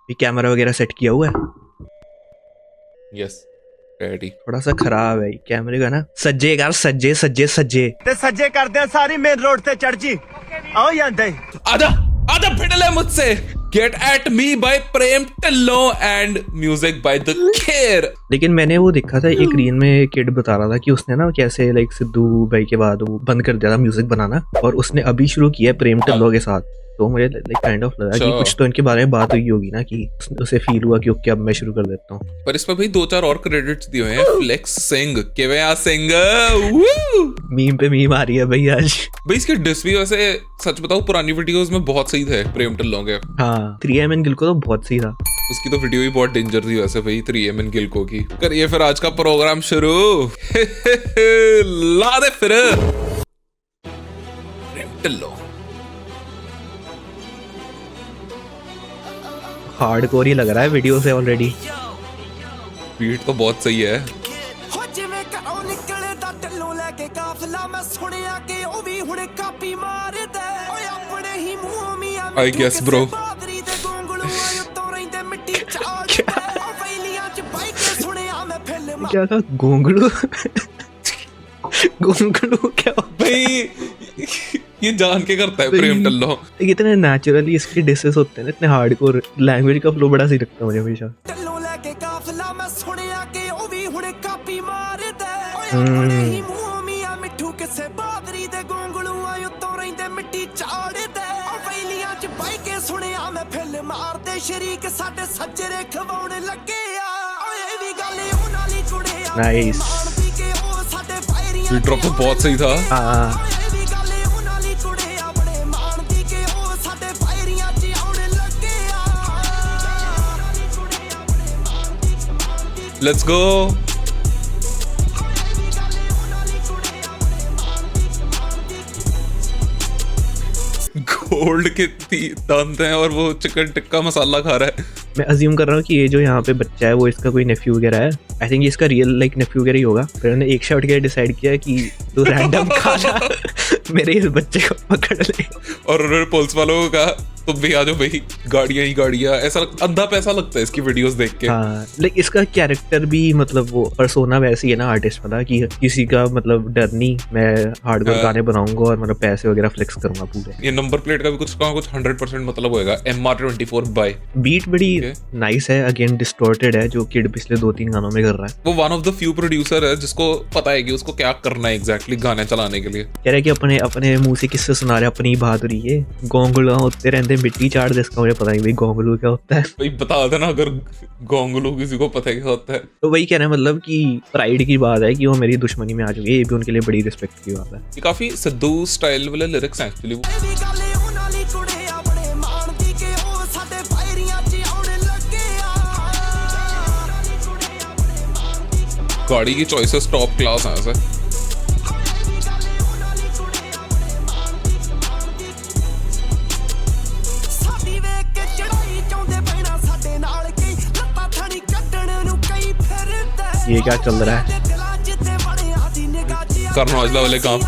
ये कैमरा वगैरह सेट किया हुआ है? Yes ready. थोड़ा सा खराब है कैमरे का ना। सज्जे यार, सज्जे सज्जे सज्जे ते सज्जे करदे सारी मेन रोड ते चढ़ जी आओ ਜਾਂਦੇ आधा आधा भिड़ल है मुझसे। Get at me by Prem Tillo and music by the Kher। लेकिन मैंने वो देखा था एक रील में, किड बता रहा था कि उसने ना कैसे लाइक सिद्धू भाई के बाद वो बंद कर दिया था म्यूजिक बनाना और उसने अभी शुरू किया है प्रेम टिल्लो के साथ। तो मुझे लाइक काइंड ऑफ लगा कि कुछ तो इनके बारे में बात हुई होगी ना, कि उसे फील हुआ कि ओके अब मैं शुरू कर देता हूँ। पर इसमें भाई 2-4 और क्रेडिट्स दिए हुए हैं। फ्लेक्स सिंह केवे सिंह मीम पे मीम आ रही है भाई आज। भाई इसके डिस भी वैसे सच बताऊं पुरानी वीडियोस में बहुत सही थे प्रेम टिल्लो के। हाँ 3M गिल को तो बहुत सही था। उसकी तो वीडियो ही बहुत डेंजर थी वैसे भाई 3M गिल्को की। करिए फिर आज का प्रोग्राम शुरू। ला दे फिर प्रेम टिल्लो। हार्डकोर ही लग रहा है वीडियो से ऑलरेडी। बीट तो बहुत सही है। I guess bro। क्या था गोंगलू? गोंगलू क्या भाई ये जान के करता है प्रेम टिल्लो। इतने नेचुरली इसके डिसेस होते हैं ना, इतने हार्डकोर। लैंग्वेज का फ्लो बड़ा सही लगता है मुझे हमेशा। नाइस। ड्रॉप तो बहुत सही था। हाँ लेट्स गो। गोल्ड के दांत हैं और वो चिकन टिक्का मसाला खा रहा है। मैं अज्यूम कर रहा हूँ कि ये जो यहाँ पे बच्चा है वो इसका कोई नेफ्यू वगैरह है। आई थिंक इसका रियल लाइक नेफ्यू वगैरह ही होगा। फिर उन्होंने एक शॉट के डिसाइड किया कि तू रैंडम खाना मेरे इस बच्चे को पकड़ ले। और उन्होंने पुलिस वालों को कहा तुम भी आ जाओ भाई, गाड़ियां ही गाड़ियां। ऐसा अंधा पैसा लगता है इसकी वीडियोस देख के। हाँ लाइक इसका कैरेक्टर भी मतलब वो पर्सोना वैसी है ना आर्टिस्ट वाला, कि किसी का मतलब डर नहीं, मैं हार्डकोर गाने बनाऊंगा और मतलब पैसे वगैरह फ्लेक्स करूंगा पूरे। ये नंबर प्लेट का भी कुछ 100% मतलब होएगा MR24 बाय। बीट बड़ी नाइस है, अगेन डिस्टॉर्टेड है, जो किड पिछले 2-3 गानों में कर रहा है। वो one of the few producer है जिसको पता है कि उसको क्या करना है एग्जैक्टली गाने चलाने के लिए। कह रहा है कि अपने अपने मुंह से किससे सुना रहे अपनी बहादुरी है। गोंगलू होते रहते मिट्टी चाट दे, इसका मुझे पता नहीं भाई गोंगलू क्या होता है। भाई बता देना अगर गोंगलू किसी को पता है क्या होता है। तो वही कहना है मतलब कि प्राइड की बात है कि वो मेरी दुश्मनी में आ चुकी है, ये भी उनके लिए बड़ी रिस्पेक्ट की बात है। ये काफी सिद्धू स्टाइल वाले लिरिक्स हैं एक्चुअली। गाड़ी की चॉइसेस टॉप क्लास हैं ऐसे। ये क्या चल रहा है? करना औजला वाले काम।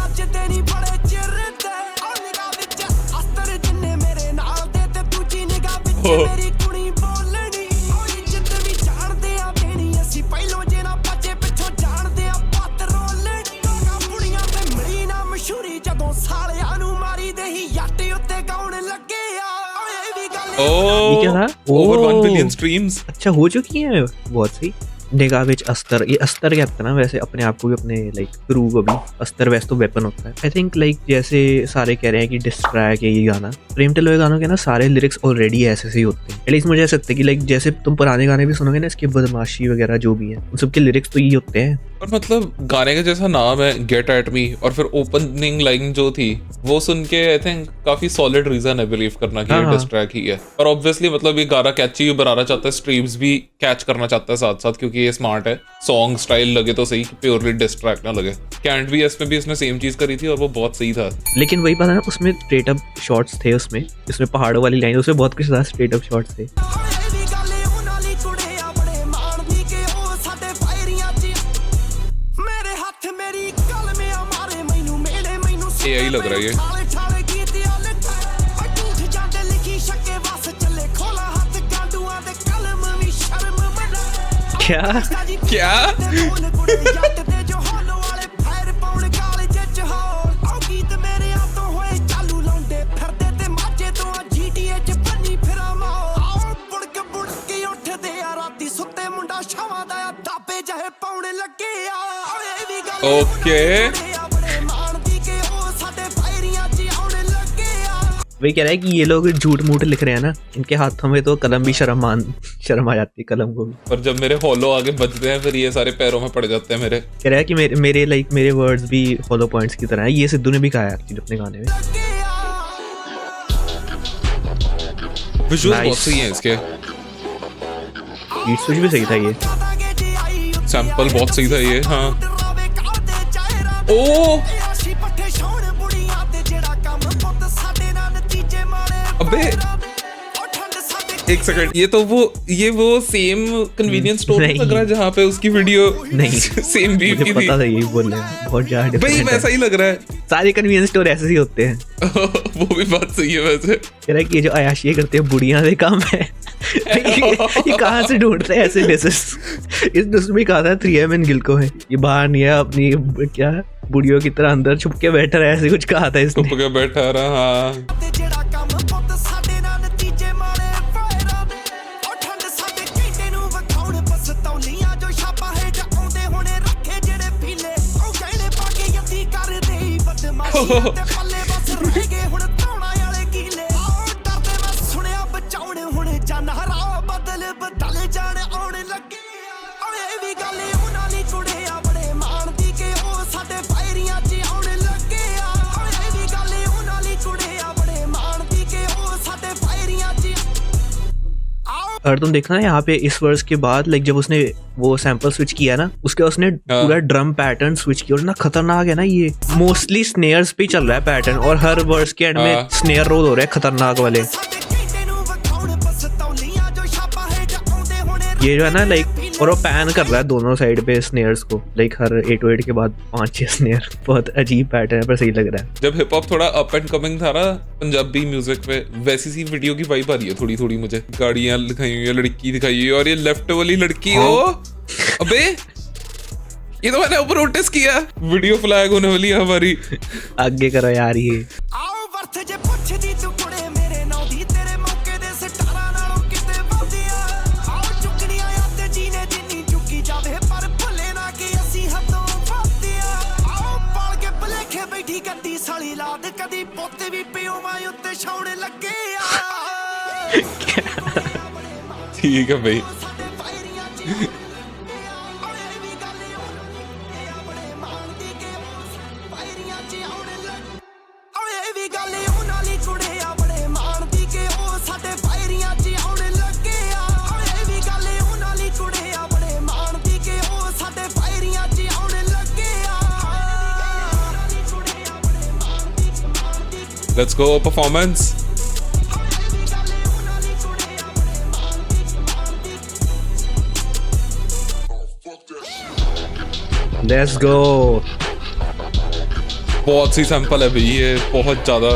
ये क्या था? Over 1 billion streams. अच्छा हो चुकी है, बहुत सही। निगाह विच अस्तर, ये अस्तर क्या होता है ना वैसे अपने आप को भी, अपने लाइक क्रू को भी। अस्तर वैसे तो वेपन होता है। आई थिंक लाइक जैसे सारे कह रहे हैं कि डिस्ट्रैक है ये गाना, प्रेम टिल्लो के गानों के ना सारे लिरिक्स ऑलरेडी ऐसे ही होते हैं। एटलीस्ट मुझे ऐसा लगता है कि लाइक जैसे तुम पुराने गाने भी सुनोगे ना, इसके बदमाशी वगैरह जो भी है उन सबके लिरिक्स तो ये होते हैं। और मतलब गाने का जैसा नाम है गेट एट मी, और फिर ओपनिंग लाइन जो थी वो सुन के आई थिंक काफी सॉलिड रीजन है बिलीव करना कि ये डिस्ट्रैक ही है। और ऑब्वियसली मतलब ये गाना कैची भी बनाना चाहता है, स्ट्रीम्स भी कैच करना चाहता है साथ साथ, क्योंकि ये स्मार्ट है। सॉन्ग स्टाइल लगे तो सही, प्योरली डिस्ट्रैक्ट ना लगे। कैंट भी इसमें भी इसने सेम चीज करी थी और वो बहुत सही था। लेकिन वही पता है उसमें स्ट्रेट अप शॉट्स थे, उसमें पहाड़ों वाली लाइन, उसमें बहुत कुछ था, स्ट्रेट अप शॉट्स थे। यही लग रहा है ये। क्या क्या ओके वही कह रहा है कि ये लोग झूठ मूठ लिख रहे हैं ना, इनके हाथों में तो कलम भी शर्म आ जाती है कलम को भी। और जब मेरे हॉलो आगे बजते हैं फिर ये सारे पैरों में पड़ जाते हैं मेरे। कह रहा है कि मेरे वर्ड्स भी हॉलो पॉइंट्स की तरह है। ये सिद्धू ने भी कहा है एक्चुअली अपने गाने में। विजुअल बहुत Nice. सही है इसके, बीट स्विच भी सही था ये। सैंपल बहुत सही था ये। हाँ ओ अबे एक सेकंड, ये वो सेम कन्वीनियंस स्टोर नहीं। लग रहा है जहाँ पे उसकी वीडियो नहीं सेम बीट मुझे की थी। पता था यही बोल रहे हैं, बहुत ज्यादा भाई डिफरेंट वैसा है। ही लग रहा है। सारे कन्वीनियंस स्टोर ऐसे ही होते हैं। वो भी बात सही है वैसे। कह रहा है कि ये जो अयाशी करते हैं बुढ़िया से काम है। ये कहाँ से ढूंढते हैं ऐसे डिशेस। इस डिश में कहा था 3M इन गिल को है, ये बाहर नहीं है अपनी क्या बुढ़ियों की तरह अंदर छुप के बैठा रहा है, ऐसे कुछ कहा था इसने। छुप के बैठा रहा। हाँ और तुम देखना यहाँ पे इस वर्स के बाद लाइक जब उसने वो सैंपल स्विच किया ना, उसके उसने पूरा ड्रम पैटर्न स्विच किया और ना खतरनाक है ना, ये मोस्टली स्नेयर्स पे चल रहा है पैटर्न और हर वर्स के एंड में स्नेयर रोल हो रहे हैं खतरनाक वाले। ये जो है ना लाइक, और वो पैन कर रहा है दोनों साइड पे स्नेयर्स को, लाइक हर 808 के बाद 5-6 स्नेयर। बहुत अजीब पैटर्न है पर सही लग रहा है। जब हिप हॉप थोड़ा अप एंड कमिंग था ना पंजाबी म्यूजिक में, वैसी सी वीडियो की वाइब आ रही है थोड़ी थोड़ी मुझे। गाड़ियां दिखाई हुई है, लड़की दिखाई हुई है, और ये लेफ्ट वाली लड़की हो अबे ये तो मैंने ऊपर नोटिस किया। वीडियो फ्लैग होने वाली है हमारी। आगे करो यार ये। ठीक है भाई। Let's go performance. Let's go. बहुत सी सैंपल है भाई ये, बहुत ज्यादा।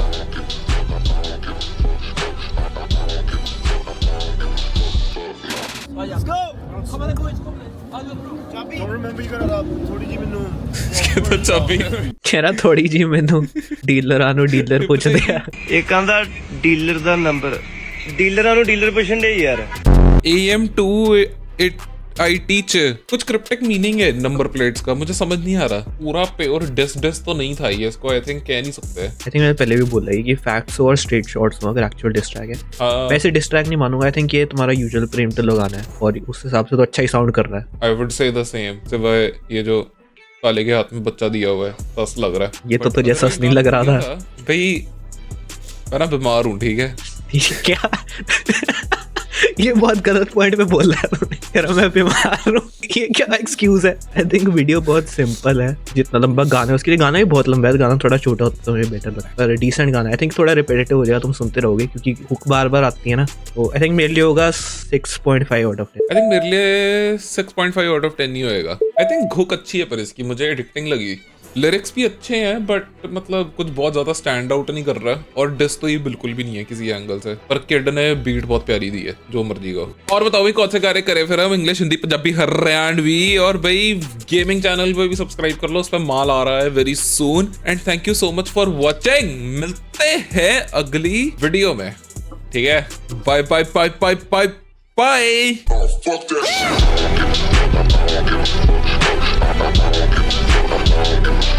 तो चाबी कह रहा थोड़ी जी मैनू डीलर आनो डीलर पूछ दिया। एक आंदा डीलर दा नंबर, डीलरां नु डीलर पुछन दे यार। AM2IT च कुछ क्रिप्टिक मीनिंग है नंबर प्लेट्स का, मुझे समझ नहीं आ रहा। पूरा प्योर डिस तो नहीं था ये, इसको आई थिंक कह नहीं सकते। आई थिंक मैंने पहले भी बोला है कि फैक्ट्स और स्ट्रेट शॉट्स में अगर एक्चुअल डिस्ट्रैक है। हाँ, वैसे डिस्ट्रैक नहीं मानूंगा। आई थिंक ये तुम्हारा यूजुअल प्रेमटल लगाना है और उस हिसाब से तो अच्छा ही साउंड कर रहा है। I would say the same. सिवाय ये जो काले के हाथ में बच्चा दिया हुआ है, सस लग रहा है। ये तो तुझे सस नहीं लग रहा था भाई, मैं ना बीमार हूँ ठीक है। क्या ये बहुत गलत पॉइंट पे बोल रहा है तूने। कह रहा मैं बीमार हूँ, ये क्या एक्सक्यूज है। आई थिंक वीडियो बहुत सिंपल है। जितना लंबा गाना है उसके लिए, गाना भी बहुत लंबा है, गाना थोड़ा छोटा होता तो मुझे बेटर लगता है। पर डिसेंट गाना है। आई थिंक थोड़ा रिपीटेटिव हो जाएगा, तुम सुनते रहोगे क्योंकि हुक बार बार आती है ना। तो आई थिंक मेरे लिए होगा 6.5 आउट ऑफ 10। आई थिंक मेरे लिए 6.5 आउट ऑफ 10 ही होएगा। आई थिंक हुक अच्छी है पर इसकी मुझे एडिक्टिंग लगी। लिरिक्स भी अच्छे हैं बट मतलब कुछ बहुत ज्यादा स्टैंड आउट नहीं कर रहा है, और डिस तो ये बिल्कुल भी नहीं है किसी एंगल से, पर किड ने बीट बहुत प्यारी दी है, जो मर्जी का। और बताओ भाई कौन से कार्य करे फिर हम, इंग्लिश, हिंदी, पंजाबी, हरियाणवी, और भाई गेमिंग चैनल पे भी सब्सक्राइब कर लो, उस पर माल आ रहा है very soon. And thank you so much for watching, मिलते हैं अगली वीडियो में, ठीक है? Bye bye bye bye bye bye. Fuck that shit.